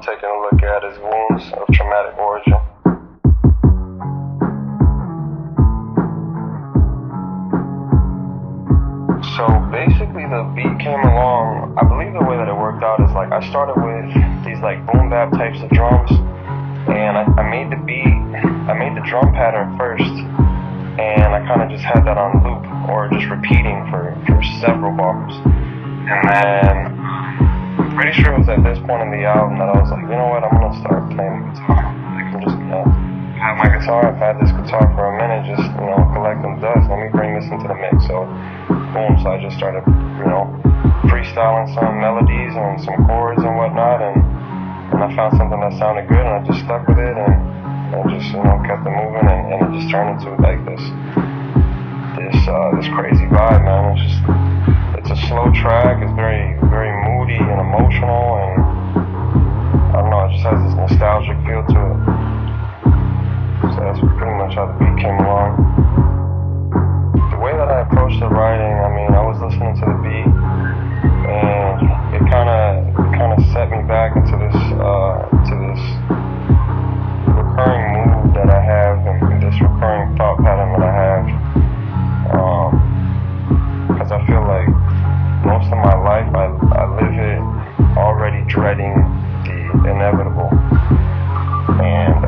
taking a look at is wounds of traumatic origin. So basically the beat came along, I believe the way that it worked out is like I started with these like boom bap types of drums, and I made the beat, I made the drum pattern first, and I kind of just had that on loop or just repeating for several bars. And then I'm pretty sure it was at this point in the album that I was like, you know what, I'm gonna start playing the guitar. Like I'm just gonna have my guitar. I've had this guitar for a minute, just collecting dust. Let me bring this into the mix. So boom, so I just started, freestyling some melodies and some chords and whatnot, and I found something that sounded good, and I just stuck with it, and just, kept it moving, and it just turned into like this crazy vibe, man. It's a slow track. It's very, very moody and emotional, and I don't know, it just has this nostalgic feel to it. So that's pretty much how the beat came along. The way that I approached the writing, I was listening to the beat, and it kind of set me back into this recurring mood that I have, and this recurring thought pattern that I have. Because I feel like most of my life I live it already dreading the inevitable, and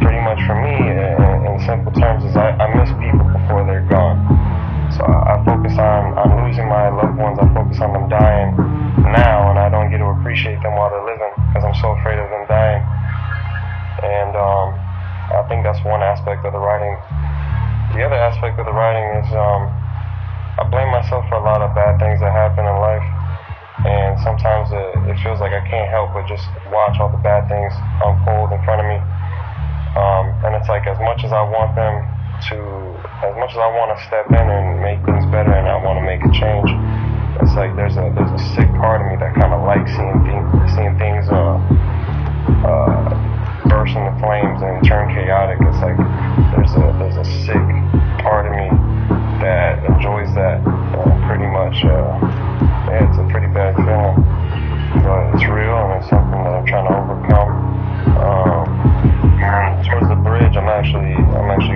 pretty much for me, in simple terms, is I miss people before they're gone. So I focus on losing my loved ones. I focus on them dying now, and I don't get to appreciate them while they're living because I'm so afraid of them dying. And I think that's one aspect of the writing. The other aspect of the writing is I blame myself for a lot of bad things that happen in life, and sometimes it feels like I can't help but just watch all the bad things unfold in front of me. And it's like as much as I want to step in and make things better, and I want to make a change, it's like there's a sick part of me that kind of likes seeing things burst into flames and turn chaotic. It's like there's a sick part of me that enjoys that. Pretty much, it's a pretty bad feeling, but it's real, and it's something that I'm trying to overcome. And towards the bridge, I'm actually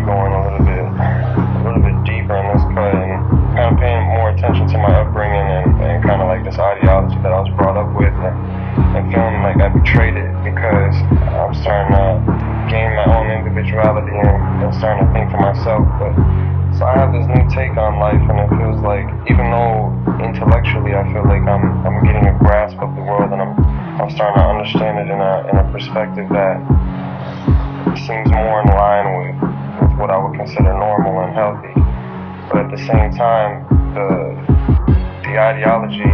going a little bit deeper in this cut, and kind of paying more attention to my upbringing and kind of like this ideology that I was brought up with, and feeling like I betrayed it because I'm starting to gain my own individuality and starting to think for myself. But so I have this new take on life, and it feels like, even though intellectually I feel like I'm getting a grasp of the world, and I'm starting to understand it in a perspective that seems more in line with what I would consider normal and healthy. But at the same time, the ideology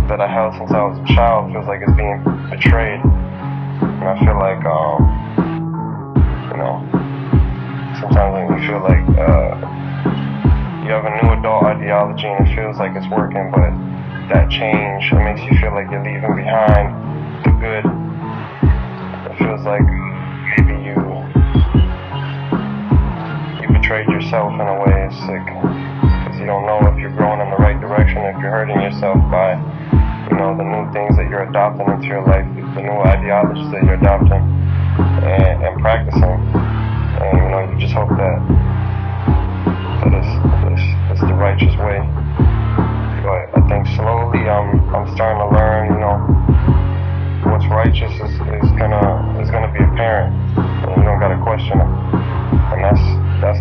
that I held since I was a child feels like it's being betrayed. And I feel like, sometimes when you feel like you have a new adult ideology and it feels like it's working, but that change, it makes you feel like you're leaving behind the good. It feels like maybe you betrayed yourself in a way. It's sick, because you don't know if you're growing in the right direction, if you're hurting yourself by the new things that you're adopting into your life, the new ideologies that you're adopting and practicing. And you just hope that it's the righteous way. But I think slowly I'm starting to learn, what's righteous is gonna be apparent, and you don't gotta question it. And that's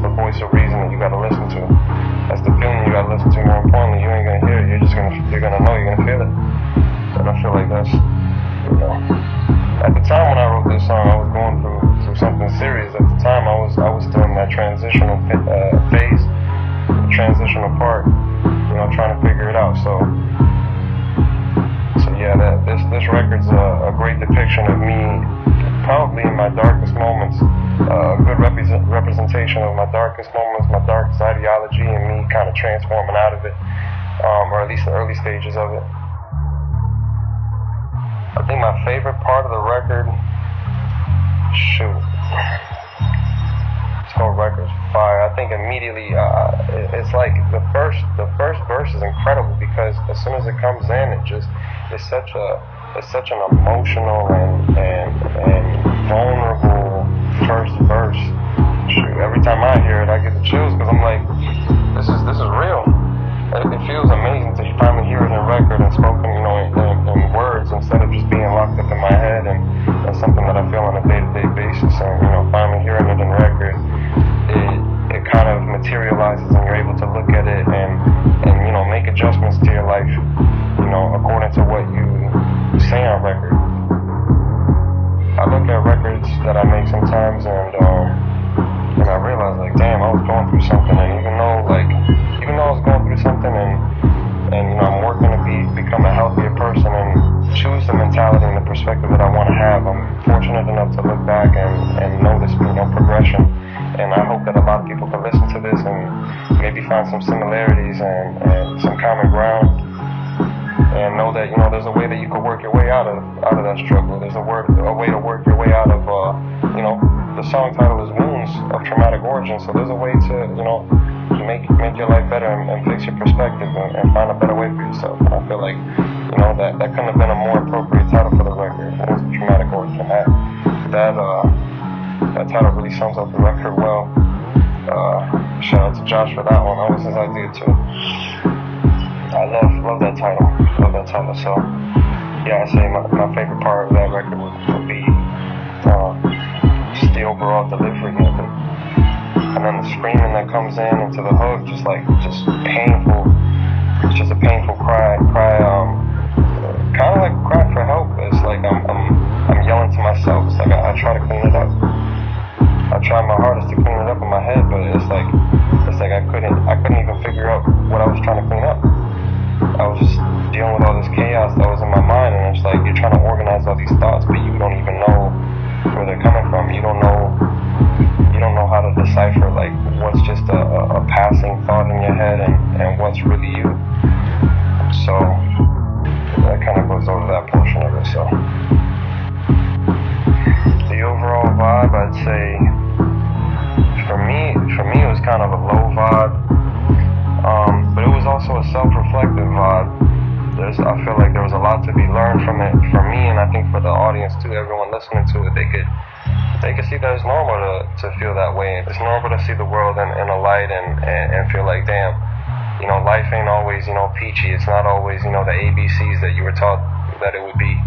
the voice of reason that you gotta listen to. That's the feeling you gotta listen to. More importantly, you ain't gonna hear it. You're gonna know. You're gonna feel it. And I feel like that's, at the time when I wrote this song, I was going through something serious. At the time, I was still in that transitional phase, the transitional part, trying to figure it out. So yeah, this record's a great depiction of me, probably in my darkest moments, a good representation of my darkest moments, my darkest ideology, and me kind of transforming out of it, or at least the early stages of it. I think my favorite part of the record, it's called record's fire. I think immediately, it's like the first verse is incredible because as soon as it comes in, it's such an emotional and vulnerable first verse. Shoot, every time I hear it, I get the chills because I'm like, this is real. It feels amazing to finally hear it in record and spoken, in words instead of just being locked up in my head, and that's something that I feel on a day-to-day basis. And finally hearing it in record, it kind of materializes, and you're able to look at it and make adjustments to your life, according to what you say on record. I look at records that I make sometimes, and I realize, like, damn, I was going through something, and even though I was going through something, and I'm working to become a healthier person and choose the mentality and the perspective that I want to have, I'm fortunate enough to look back and notice, progression. And I hope that a lot of people can listen to this and maybe find some similarities and some common ground, and know that there's a way that you can work your way out of that struggle. There's a way to work your way out of the song title is Wounds of Traumatic Origin, so there's a way to make your life better and fix your perspective and find a better way for yourself. And I feel like that couldn't have been a more appropriate title for the record, Wounds of Traumatic Origin. That title really sums up the record well. Shout out to Josh for that one. That was his idea too. I love that title. So yeah, I say my favorite part of that record would be just the overall delivery of it, and then the screaming that comes into the hook, just painful. It's just a painful cry, kind of like a cry for help. It's like I'm yelling to myself. It's like I try to clean it up. I tried my hardest to clean it up in my head, but it's like I couldn't even figure out what I was trying to clean up. I was just dealing with all this chaos that was in my mind, and it's like you're trying to organize all these thoughts, but you don't even know where they're coming from. You don't know how to decipher like what's just a passing thought in your head and what's really you. So that kind of goes over that portion of it. So the overall vibe, I'd say for me it was kind of a low vibe, but it was also a self-reflective vibe. I feel like there was a lot to be learned from it for me, and I think for the audience too. Everyone listening to it, they could see that it's normal to feel that way. It's normal to see the world in a light and feel like, damn, life ain't always peachy. It's not always the ABCs that you were taught that it would be.